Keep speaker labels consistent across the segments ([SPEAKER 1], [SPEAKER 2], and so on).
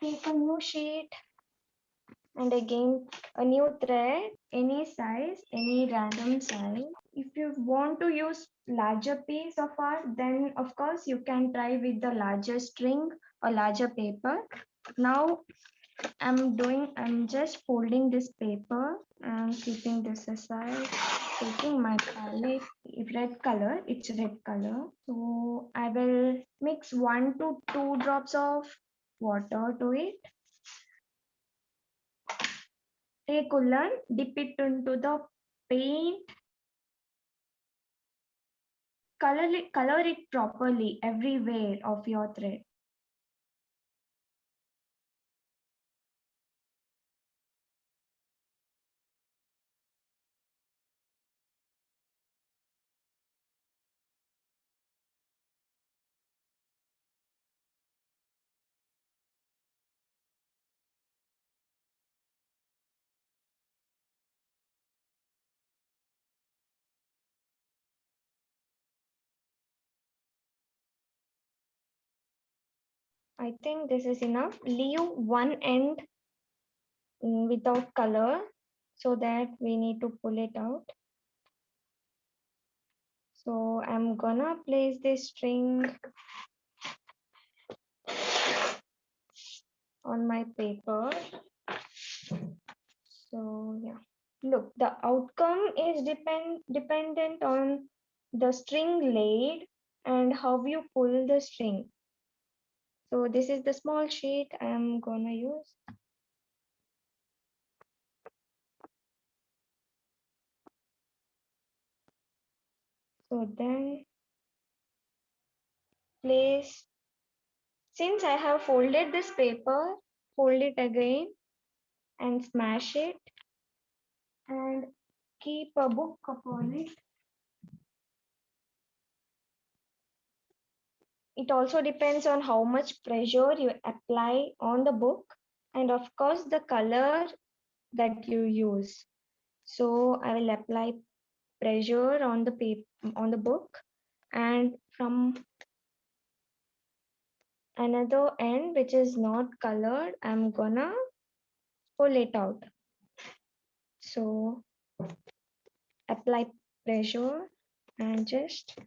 [SPEAKER 1] Take a new sheet and again a new thread, any size, any random size. If you want to use larger piece of art, then of course you can try with the larger string or larger paper. Now I'm just folding this paper and keeping this aside, taking my palette, red color, it's red color. So I will mix 1 to 2 drops of water to it. Take woolen, dip it into the paint, color it properly everywhere of your thread. I think this is enough. Leave one end without color so that we need to pull it out. So I'm gonna place this string on my paper. So yeah, look, the outcome is dependent on the string laid and how you pull the string. So this is the small sheet I'm gonna use. So then place, since I have folded this paper, fold it again and smash it and keep a book upon it. It also depends on how much pressure you apply on the book and of course the color that you use. So I will apply pressure on the paper, on the book, and from another end which is not colored, I'm gonna pull it out. So apply pressure and just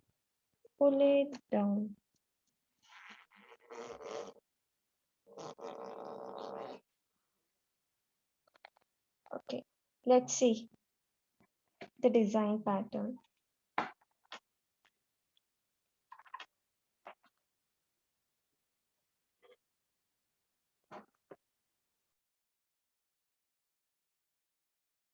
[SPEAKER 1] pull it down. Okay, let's see the design pattern.